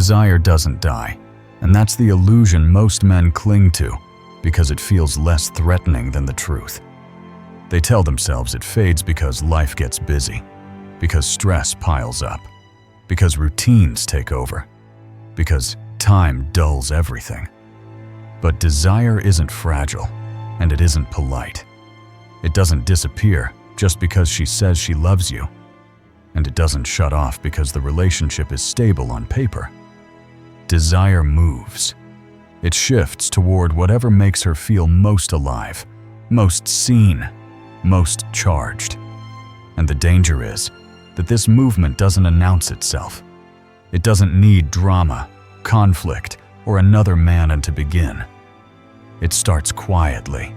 Desire doesn't die, and that's the illusion most men cling to because it feels less threatening than the truth. They tell themselves it fades because life gets busy, because stress piles up, because routines take over, because time dulls everything. But desire isn't fragile, and it isn't polite. It doesn't disappear just because she says she loves you, and it doesn't shut off because the relationship is stable on paper. Desire moves. It shifts toward whatever makes her feel most alive, most seen, most charged. And the danger is that this movement doesn't announce itself. It doesn't need drama, conflict, or another man to begin. It starts quietly,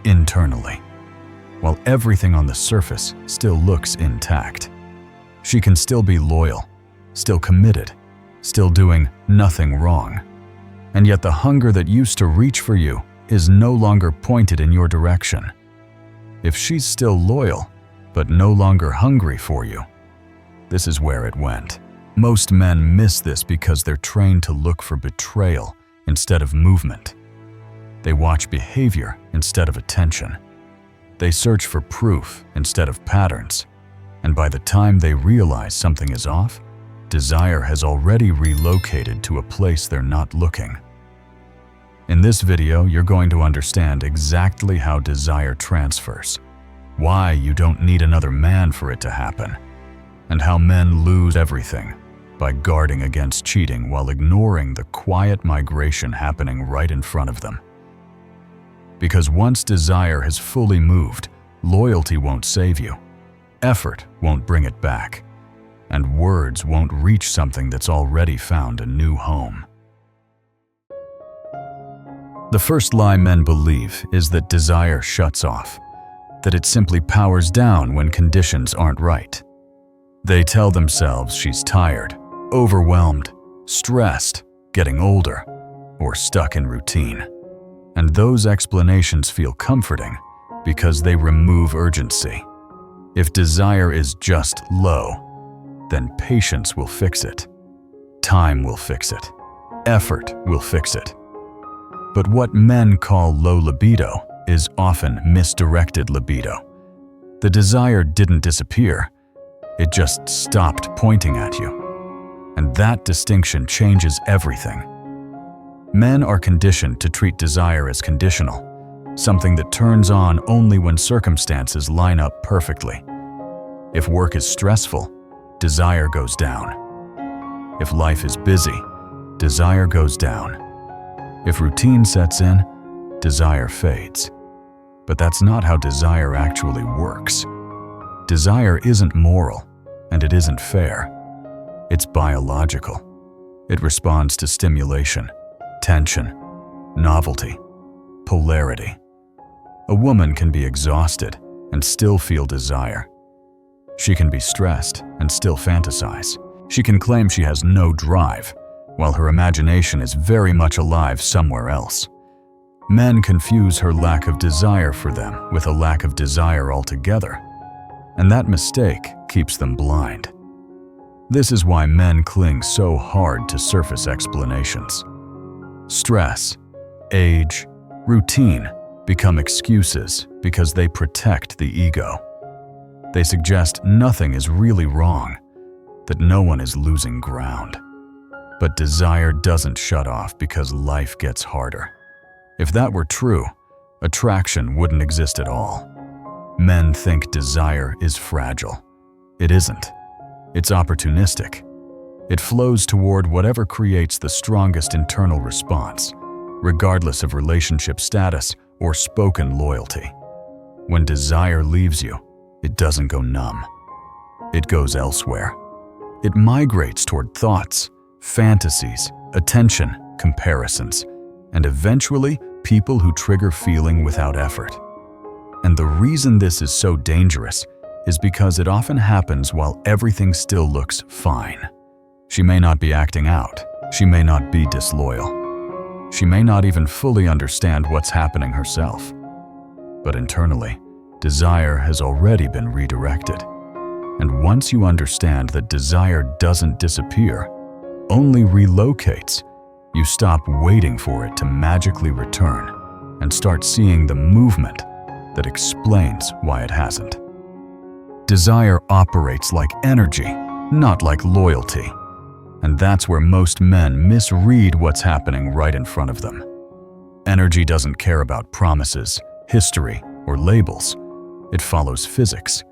internally, while everything on the surface still looks intact. She can still be loyal, still committed, still doing nothing wrong. And yet the hunger that used to reach for you is no longer pointed in your direction. If she's still loyal, but no longer hungry for you, this is where it went. Most men miss this because they're trained to look for betrayal instead of movement. They watch behavior instead of attention. They search for proof instead of patterns. And by the time they realize something is off, desire has already relocated to a place they're not looking. In this video, you're going to understand exactly how desire transfers, why you don't need another man for it to happen, and how men lose everything by guarding against cheating while ignoring the quiet migration happening right in front of them. Because once desire has fully moved, loyalty won't save you, effort won't bring it back, and words won't reach something that's already found a new home. The first lie men believe is that desire shuts off, that it simply powers down when conditions aren't right. They tell themselves she's tired, overwhelmed, stressed, getting older, or stuck in routine. And those explanations feel comforting because they remove urgency. If desire is just low, then patience will fix it. Time will fix it. Effort will fix it. But what men call low libido is often misdirected libido. The desire didn't disappear, it just stopped pointing at you. And that distinction changes everything. Men are conditioned to treat desire as conditional, something that turns on only when circumstances line up perfectly. If work is stressful, desire goes down. If life is busy, desire goes down. If routine sets in, desire fades. But that's not how desire actually works. Desire isn't moral, and it isn't fair. It's biological. It responds to stimulation, tension, novelty, polarity. A woman can be exhausted and still feel desire. She can be stressed and still fantasize. She can claim she has no drive, while her imagination is very much alive somewhere else. Men confuse her lack of desire for them with a lack of desire altogether, and that mistake keeps them blind. This is why men cling so hard to surface explanations. Stress, age, routine become excuses because they protect the ego. They suggest nothing is really wrong, that no one is losing ground. But desire doesn't shut off because life gets harder. If that were true, attraction wouldn't exist at all. Men think desire is fragile. It isn't. It's opportunistic. It flows toward whatever creates the strongest internal response, regardless of relationship status or spoken loyalty. When desire leaves you, it doesn't go numb. It goes elsewhere. It migrates toward thoughts, fantasies, attention, comparisons, and eventually people who trigger feeling without effort. And the reason this is so dangerous is because it often happens while everything still looks fine. She may not be acting out. She may not be disloyal. She may not even fully understand what's happening herself. But internally, desire has already been redirected. And once you understand that desire doesn't disappear, only relocates, you stop waiting for it to magically return and start seeing the movement that explains why it hasn't. Desire operates like energy, not like loyalty. And that's where most men misread what's happening right in front of them. Energy doesn't care about promises, history, or labels. It follows physics.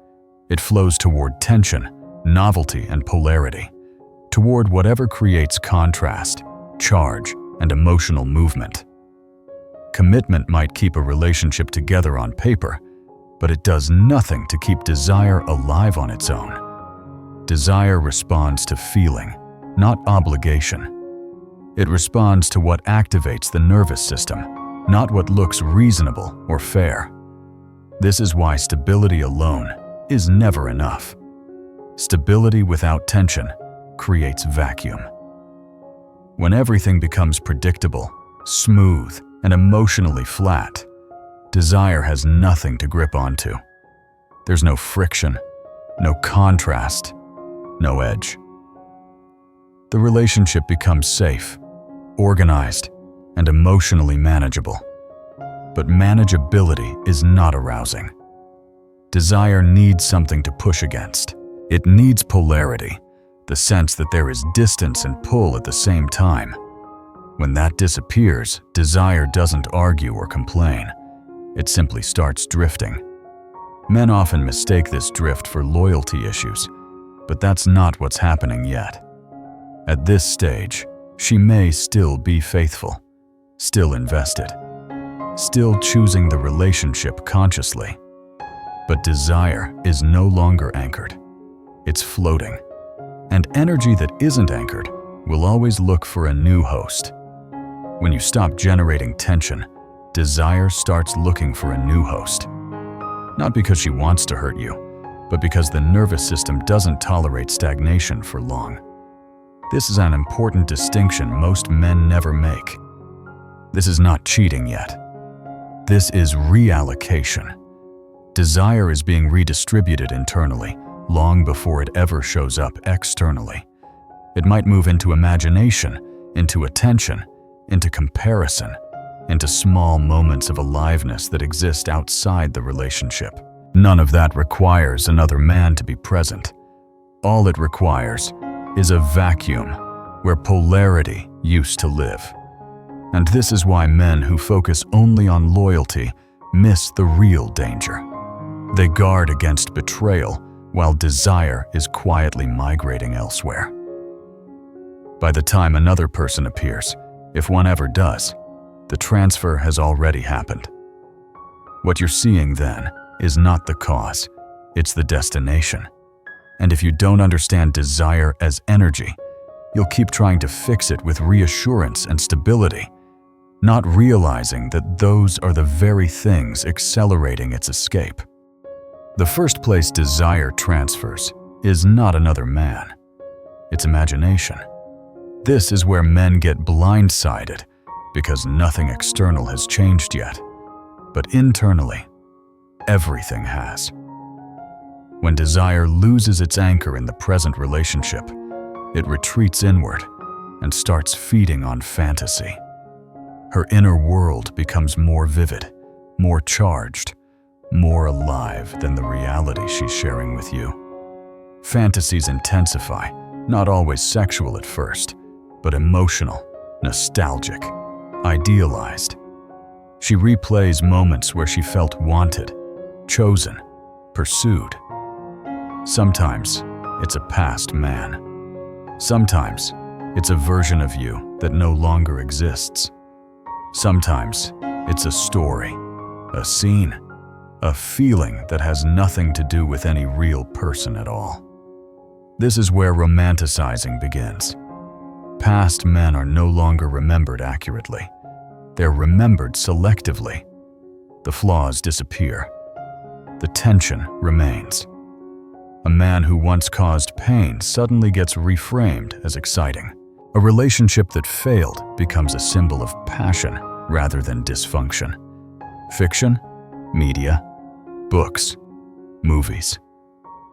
It flows toward tension, novelty, and polarity, toward whatever creates contrast, charge, and emotional movement. Commitment might keep a relationship together on paper, but it does nothing to keep desire alive on its own. Desire responds to feeling, not obligation. It responds to what activates the nervous system, not what looks reasonable or fair. This is why stability alone is never enough. Stability without tension creates vacuum. When everything becomes predictable, smooth, and emotionally flat, desire has nothing to grip onto. There's no friction, no contrast, no edge. The relationship becomes safe, organized, and emotionally manageable. But manageability is not arousing. Desire needs something to push against. It needs polarity, the sense that there is distance and pull at the same time. When that disappears, desire doesn't argue or complain. It simply starts drifting. Men often mistake this drift for loyalty issues, but that's not what's happening yet. At this stage, she may still be faithful, still invested, still choosing the relationship consciously. But desire is no longer anchored. It's floating. And energy that isn't anchored will always look for a new host. When you stop generating tension, desire starts looking for a new host. Not because she wants to hurt you, but because the nervous system doesn't tolerate stagnation for long. This is an important distinction most men never make. This is not cheating yet. This is reallocation. Desire is being redistributed internally, long before it ever shows up externally. It might move into imagination, into attention, into comparison, into small moments of aliveness that exist outside the relationship. None of that requires another man to be present. All it requires is a vacuum where polarity used to live. And this is why men who focus only on loyalty miss the real danger. They guard against betrayal while desire is quietly migrating elsewhere. By the time another person appears, if one ever does, the transfer has already happened. What you're seeing then is not the cause, it's the destination. And if you don't understand desire as energy, you'll keep trying to fix it with reassurance and stability, not realizing that those are the very things accelerating its escape. The first place desire transfers is not another man, it's imagination. This is where men get blindsided because nothing external has changed yet, but internally, everything has. When desire loses its anchor in the present relationship, it retreats inward and starts feeding on fantasy. Her inner world becomes more vivid, more charged, more alive than the reality she's sharing with you. Fantasies intensify, not always sexual at first, but emotional, nostalgic, idealized. She replays moments where she felt wanted, chosen, pursued. Sometimes it's a past man. Sometimes it's a version of you that no longer exists. Sometimes it's a story, a scene, a feeling that has nothing to do with any real person at all. This is where romanticizing begins. Past men are no longer remembered accurately. They're remembered selectively. The flaws disappear. The tension remains. A man who once caused pain suddenly gets reframed as exciting. A relationship that failed becomes a symbol of passion rather than dysfunction. Fiction, media, books, movies,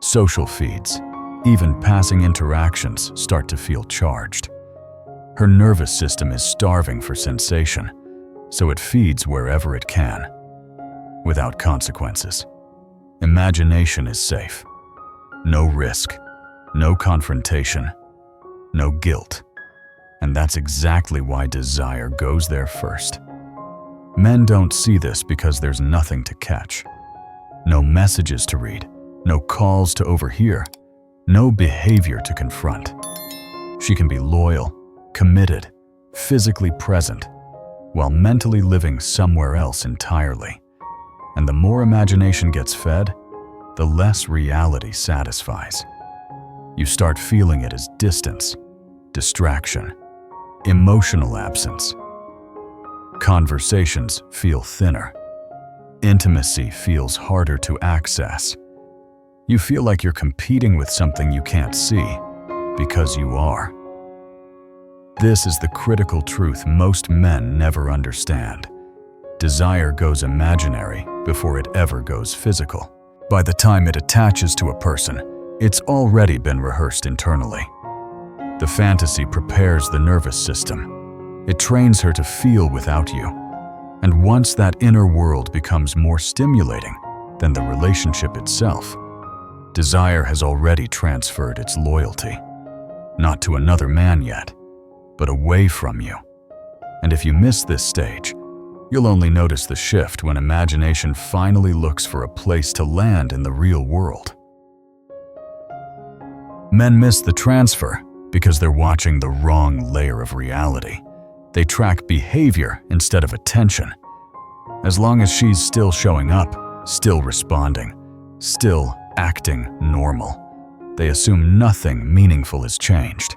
social feeds, even passing interactions start to feel charged. Her nervous system is starving for sensation, so it feeds wherever it can, without consequences. Imagination is safe. No risk, no confrontation, no guilt. And that's exactly why desire goes there first. Men don't see this because there's nothing to catch. No messages to read, no calls to overhear, no behavior to confront. She can be loyal, committed, physically present, while mentally living somewhere else entirely. And the more imagination gets fed, the less reality satisfies. You start feeling it as distance, distraction, emotional absence. Conversations feel thinner. Intimacy feels harder to access. You feel like you're competing with something you can't see, because you are. This is the critical truth most men never understand. Desire goes imaginary before it ever goes physical. By the time it attaches to a person, it's already been rehearsed internally. The fantasy prepares the nervous system. It trains her to feel without you. And once that inner world becomes more stimulating than the relationship itself, desire has already transferred its loyalty. Not to another man yet, but away from you. And if you miss this stage, you'll only notice the shift when imagination finally looks for a place to land in the real world. Men miss the transfer because they're watching the wrong layer of reality. They track behavior instead of attention. As long as she's still showing up, still responding, still acting normal, they assume nothing meaningful has changed.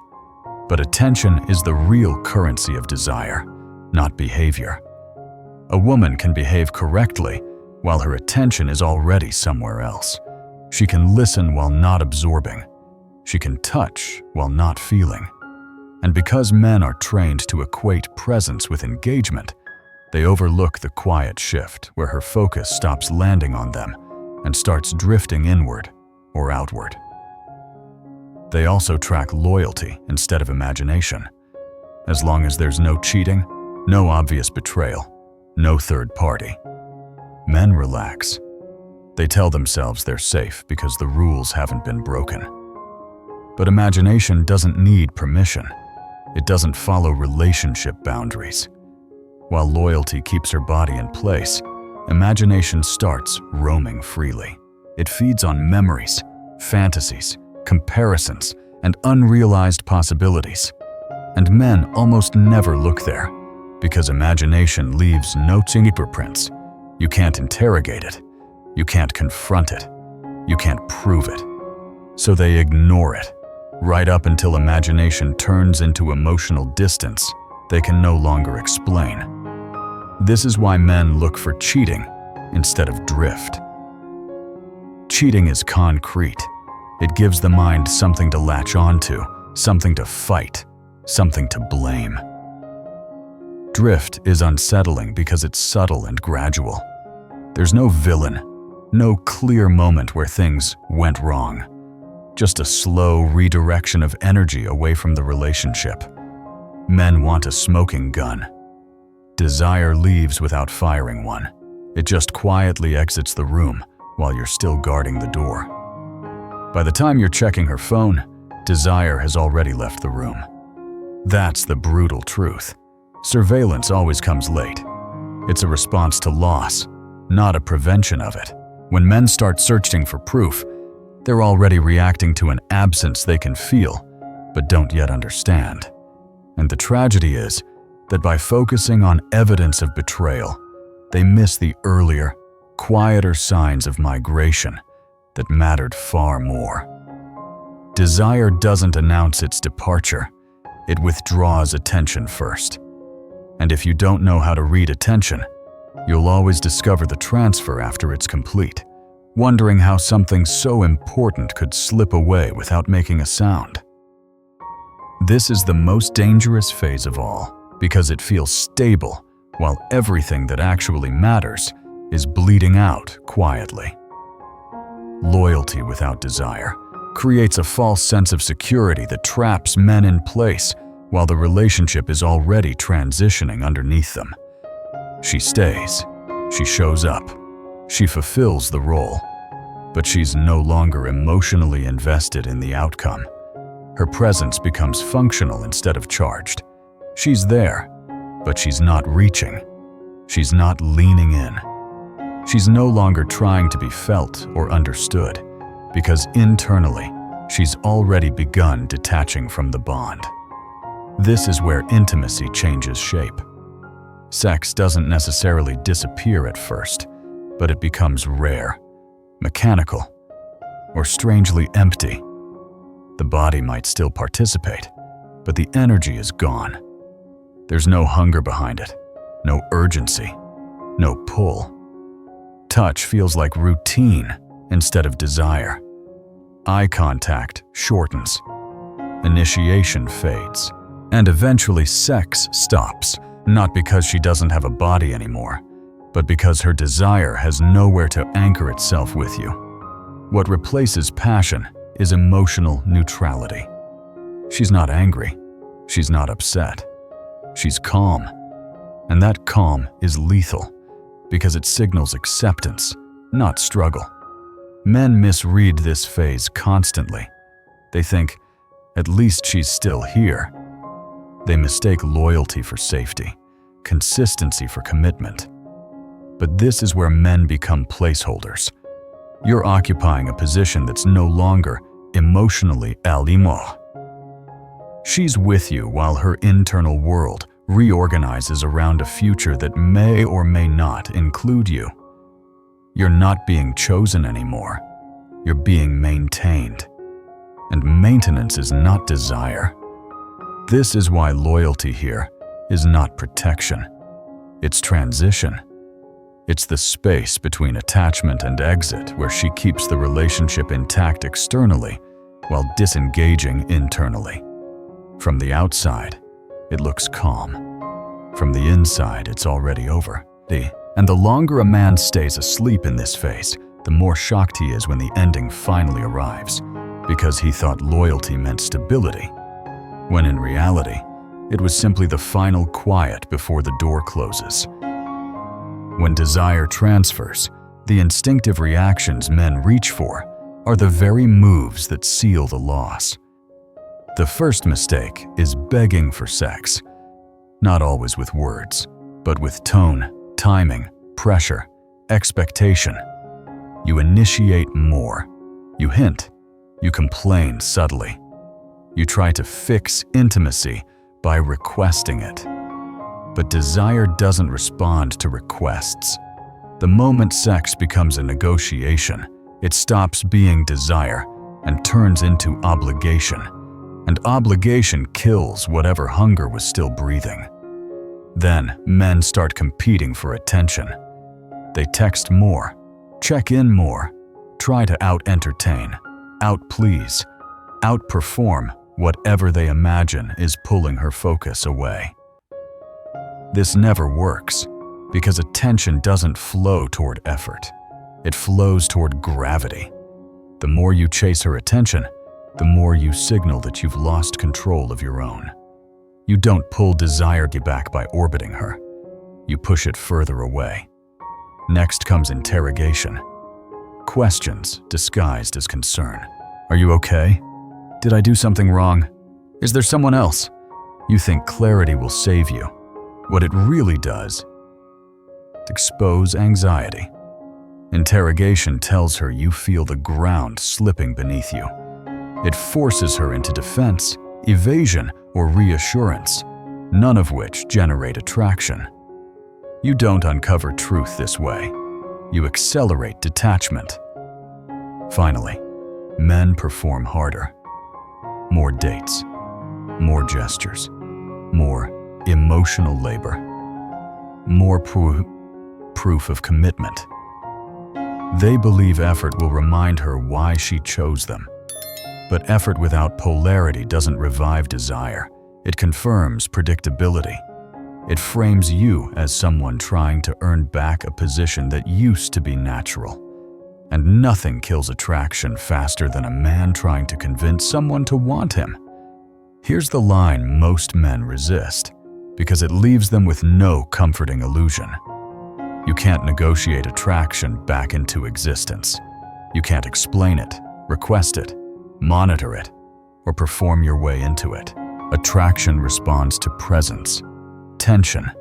But attention is the real currency of desire, not behavior. A woman can behave correctly while her attention is already somewhere else. She can listen while not absorbing. She can touch while not feeling. And because men are trained to equate presence with engagement, they overlook the quiet shift where her focus stops landing on them and starts drifting inward or outward. They also track loyalty instead of imagination. As long as there's no cheating, no obvious betrayal, no third party, men relax. They tell themselves they're safe because the rules haven't been broken. But imagination doesn't need permission. It doesn't follow relationship boundaries. While loyalty keeps her body in place, imagination starts roaming freely. It feeds on memories, fantasies, comparisons, and unrealized possibilities. And men almost never look there, because imagination leaves no fingerprints. You can't interrogate it. You can't confront it. You can't prove it. So they ignore it, right up until imagination turns into emotional distance they can no longer explain. This is why men look for cheating instead of drift. Cheating is concrete. It gives the mind something to latch onto, something to fight, something to blame. Drift is unsettling because it's subtle and gradual. There's no villain, no clear moment where things went wrong. Just a slow redirection of energy away from the relationship. Men want a smoking gun. Desire leaves without firing one. It just quietly exits the room while you're still guarding the door. By the time you're checking her phone, desire has already left the room. That's the brutal truth. Surveillance always comes late. It's a response to loss, not a prevention of it. When men start searching for proof, they're already reacting to an absence they can feel, but don't yet understand. And the tragedy is that by focusing on evidence of betrayal, they miss the earlier, quieter signs of migration that mattered far more. Desire doesn't announce its departure. It withdraws attention first. And if you don't know how to read attention, you'll always discover the transfer after it's complete, wondering how something so important could slip away without making a sound. This is the most dangerous phase of all, because it feels stable, while everything that actually matters is bleeding out quietly. Loyalty without desire creates a false sense of security that traps men in place while the relationship is already transitioning underneath them. She stays, she shows up, she fulfills the role, but she's no longer emotionally invested in the outcome. Her presence becomes functional instead of charged. She's there, but she's not reaching. She's not leaning in. She's no longer trying to be felt or understood, because internally, she's already begun detaching from the bond. This is where intimacy changes shape. Sex doesn't necessarily disappear at first, but it becomes rare, mechanical, or strangely empty. The body might still participate, but the energy is gone. There's no hunger behind it, no urgency, no pull. Touch feels like routine instead of desire. Eye contact shortens. Initiation fades. And eventually sex stops, not because she doesn't have a body anymore, but because her desire has nowhere to anchor itself with you. What replaces passion is emotional neutrality. She's not angry. She's not upset. She's calm. And that calm is lethal because it signals acceptance, not struggle. Men misread this phase constantly. They think, at least she's still here. They mistake loyalty for safety, consistency for commitment. But this is where men become placeholders. You're occupying a position that's no longer emotionally alimor. She's with you while her internal world reorganizes around a future that may or may not include you. You're not being chosen anymore. You're being maintained. And maintenance is not desire. This is why loyalty here is not protection. It's transition. It's the space between attachment and exit where she keeps the relationship intact externally while disengaging internally. From the outside, it looks calm. From the inside, it's already over. And the longer a man stays asleep in this phase, the more shocked he is when the ending finally arrives, because he thought loyalty meant stability, when in reality, it was simply the final quiet before the door closes. When desire transfers, the instinctive reactions men reach for are the very moves that seal the loss. The first mistake is begging for sex, not always with words, but with tone, timing, pressure, expectation. You initiate more. You hint. You complain subtly. You try to fix intimacy by requesting it. But desire doesn't respond to requests. The moment sex becomes a negotiation, it stops being desire and turns into obligation. And obligation kills whatever hunger was still breathing. Then, men start competing for attention. They text more, check in more, try to out-entertain, out-please, outperform whatever they imagine is pulling her focus away. This never works because attention doesn't flow toward effort. It flows toward gravity. The more you chase her attention, the more you signal that you've lost control of your own. You don't pull desire back by orbiting her. You push it further away. Next comes interrogation. Questions disguised as concern. Are you okay? Did I do something wrong? Is there someone else? You think clarity will save you. What it really does, expose anxiety. Interrogation tells her you feel the ground slipping beneath you. It forces her into defense, evasion, or reassurance, none of which generate attraction. You don't uncover truth this way. You accelerate detachment. Finally, men perform harder. More dates, more gestures, more emotional labor, more proof of commitment. They believe effort will remind her why she chose them. But effort without polarity doesn't revive desire. It confirms predictability. It frames you as someone trying to earn back a position that used to be natural. And nothing kills attraction faster than a man trying to convince someone to want him. Here's the line most men resist, because it leaves them with no comforting illusion. You can't negotiate attraction back into existence. You can't explain it, request it, monitor it, or perform your way into it. Attraction responds to presence, tension,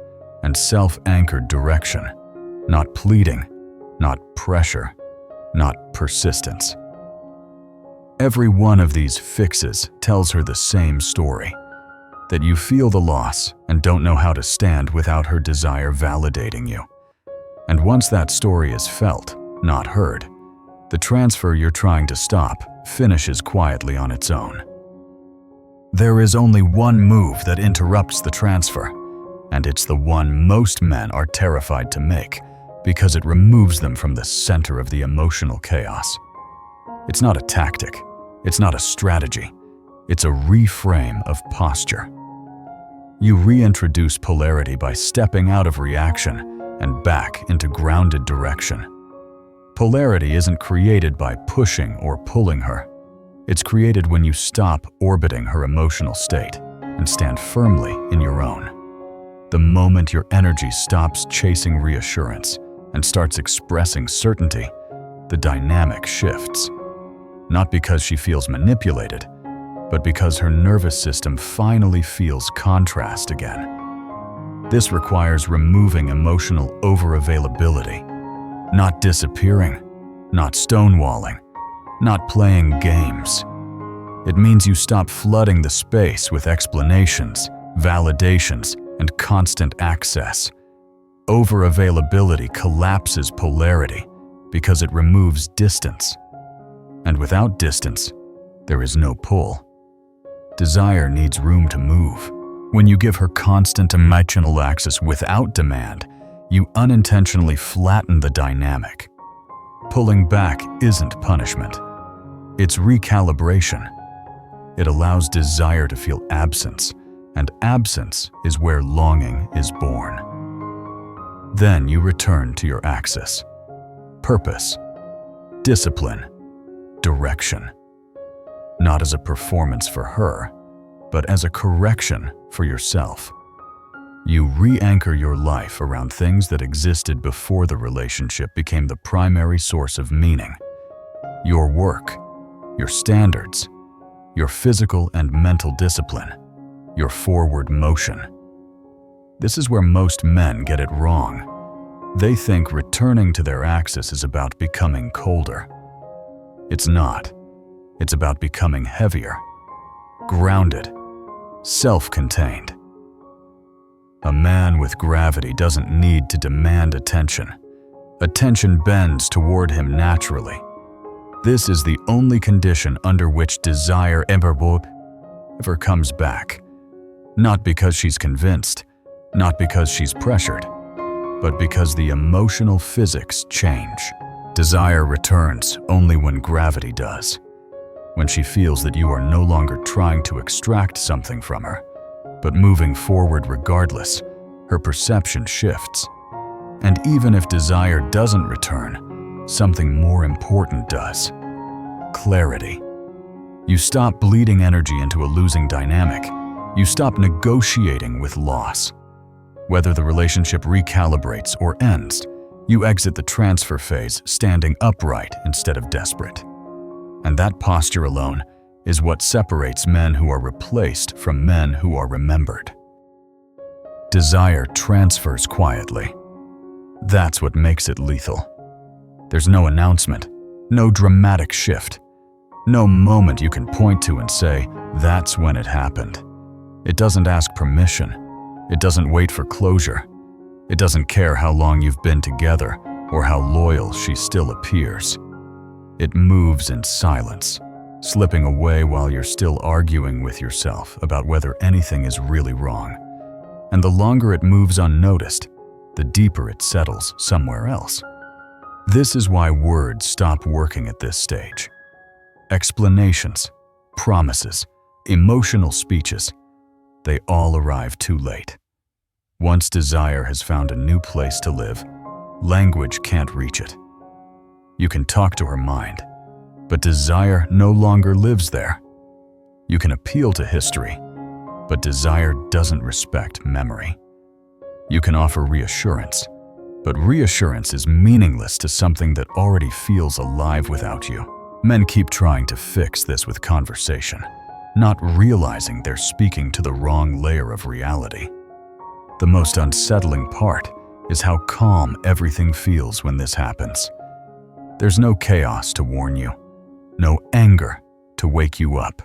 and self-anchored direction, not pleading, not pressure, not persistence. Every one of these fixes tells her the same story, that you feel the loss and don't know how to stand without her desire validating you. And once that story is felt, not heard, the transfer you're trying to stop finishes quietly on its own. There is only one move that interrupts the transfer, and it's the one most men are terrified to make because it removes them from the center of the emotional chaos. It's not a tactic, it's not a strategy, it's a reframe of posture. You reintroduce polarity by stepping out of reaction and back into grounded direction. Polarity isn't created by pushing or pulling her. It's created when you stop orbiting her emotional state and stand firmly in your own. The moment your energy stops chasing reassurance and starts expressing certainty, the dynamic shifts. Not because she feels manipulated, but because her nervous system finally feels contrast again. This requires removing emotional overavailability, not disappearing, not stonewalling, not playing games. It means you stop flooding the space with explanations, validations, and constant access. Overavailability collapses polarity because it removes distance. And without distance, there is no pull. Desire needs room to move. When you give her constant emotional access without demand, you unintentionally flatten the dynamic. Pulling back isn't punishment. It's recalibration. It allows desire to feel absence, and absence is where longing is born. Then you return to your axis. Purpose, discipline, direction. Not as a performance for her, but as a correction for yourself. You re-anchor your life around things that existed before the relationship became the primary source of meaning. Your work, your standards, your physical and mental discipline, your forward motion. This is where most men get it wrong. They think returning to their axis is about becoming colder. It's not. It's about becoming heavier, grounded, self-contained. A man with gravity doesn't need to demand attention. Attention bends toward him naturally. This is the only condition under which desire ever comes back. Not because she's convinced, not because she's pressured, but because the emotional physics change. Desire returns only when gravity does. When she feels that you are no longer trying to extract something from her, but moving forward regardless, her perception shifts. And even if desire doesn't return, something more important does. Clarity. You stop bleeding energy into a losing dynamic. You stop negotiating with loss. Whether the relationship recalibrates or ends, you exit the transfer phase standing upright instead of desperate. And that posture alone is what separates men who are replaced from men who are remembered. Desire transfers quietly. That's what makes it lethal. There's no announcement, no dramatic shift, no moment you can point to and say, that's when it happened. It doesn't ask permission. It doesn't wait for closure. It doesn't care how long you've been together or how loyal she still appears. It moves in silence, slipping away while you're still arguing with yourself about whether anything is really wrong. And the longer it moves unnoticed, the deeper it settles somewhere else. This is why words stop working at this stage. Explanations, promises, emotional speeches, they all arrive too late. Once desire has found a new place to live, language can't reach it. You can talk to her mind, but desire no longer lives there. You can appeal to history, But desire doesn't respect memory. You can offer reassurance, but reassurance is meaningless to something that already feels alive without you. Men keep trying to fix this with conversation, not realizing they're speaking to the wrong layer of reality. The most unsettling part is how calm everything feels when this happens. There's no chaos to warn you, no anger to wake you up.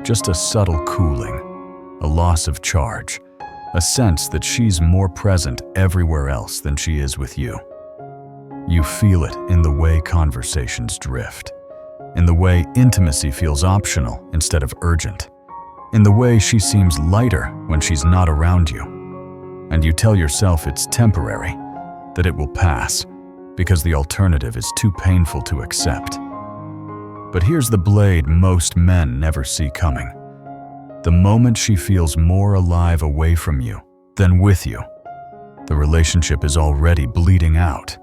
Just a subtle cooling, a loss of charge, a sense that she's more present everywhere else than she is with you. You feel it in the way conversations drift, in the way intimacy feels optional instead of urgent, in the way she seems lighter when she's not around you. And you tell yourself it's temporary, that it will pass, because the alternative is too painful to accept. But here's the blade most men never see coming. The moment she feels more alive away from you than with you, the relationship is already bleeding out.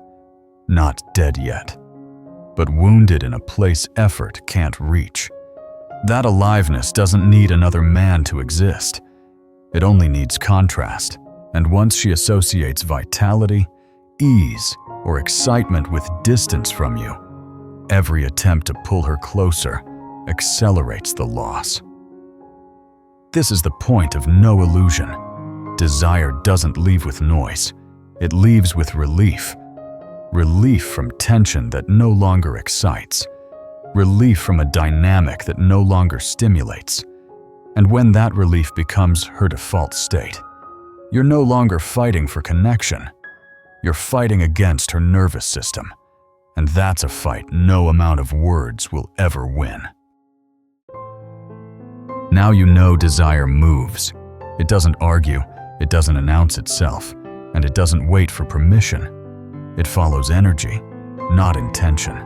Not dead yet, but wounded in a place effort can't reach. That aliveness doesn't need another man to exist. It only needs contrast. And once she associates vitality, ease, or excitement with distance from you, every attempt to pull her closer accelerates the loss. This is the point of no illusion. Desire doesn't leave with noise. It leaves with relief. Relief from tension that no longer excites. Relief from a dynamic that no longer stimulates. And when that relief becomes her default state, you're no longer fighting for connection. You're fighting against her nervous system. And that's a fight no amount of words will ever win. Now you know desire moves. It doesn't argue, it doesn't announce itself, and it doesn't wait for permission. It follows energy, not intention.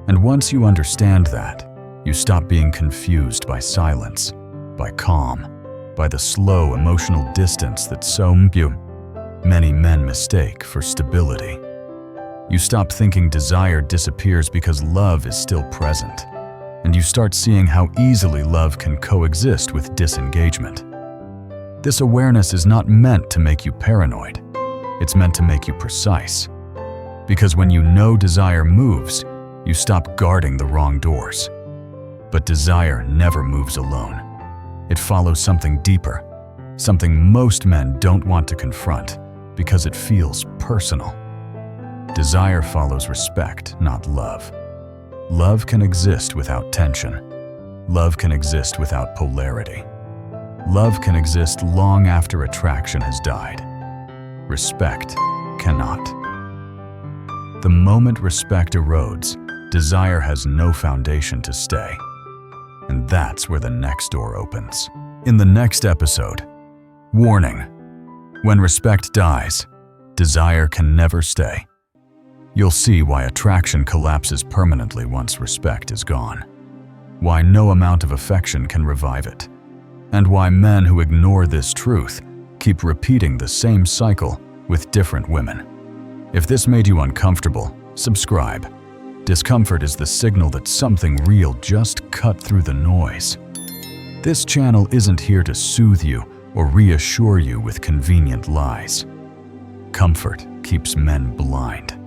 And once you understand that, you stop being confused by silence, by calm, by the slow emotional distance that so many men mistake for stability. You stop thinking desire disappears because love is still present, and you start seeing how easily love can coexist with disengagement. This awareness is not meant to make you paranoid. It's meant to make you precise. Because when you know desire moves, you stop guarding the wrong doors. But desire never moves alone. It follows something deeper, something most men don't want to confront because it feels personal. Desire follows respect, not love. Love can exist without tension. Love can exist without polarity. Love can exist long after attraction has died. Respect cannot. The moment respect erodes, desire has no foundation to stay. And that's where the next door opens. In the next episode, warning: when respect dies, desire can never stay. You'll see why attraction collapses permanently once respect is gone, why no amount of affection can revive it, and why men who ignore this truth keep repeating the same cycle with different women. If this made you uncomfortable, subscribe. Discomfort is the signal that something real just cut through the noise. This channel isn't here to soothe you or reassure you with convenient lies. Comfort keeps men blind.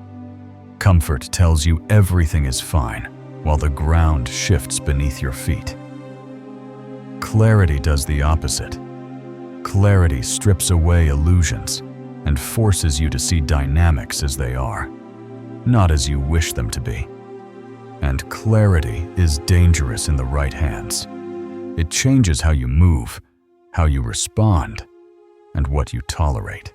Comfort tells you everything is fine while the ground shifts beneath your feet. Clarity does the opposite. Clarity strips away illusions and forces you to see dynamics as they are, not as you wish them to be. And clarity is dangerous in the right hands. It changes how you move, how you respond, and what you tolerate.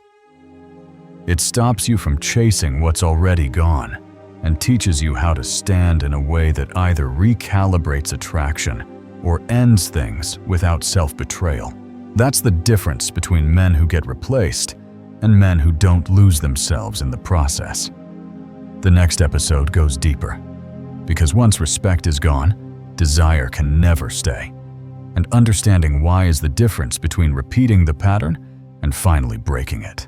It stops you from chasing what's already gone and teaches you how to stand in a way that either recalibrates attraction or ends things without self-betrayal. That's the difference between men who get replaced and men who don't lose themselves in the process. The next episode goes deeper, because once respect is gone, desire can never stay. And understanding why is the difference between repeating the pattern and finally breaking it.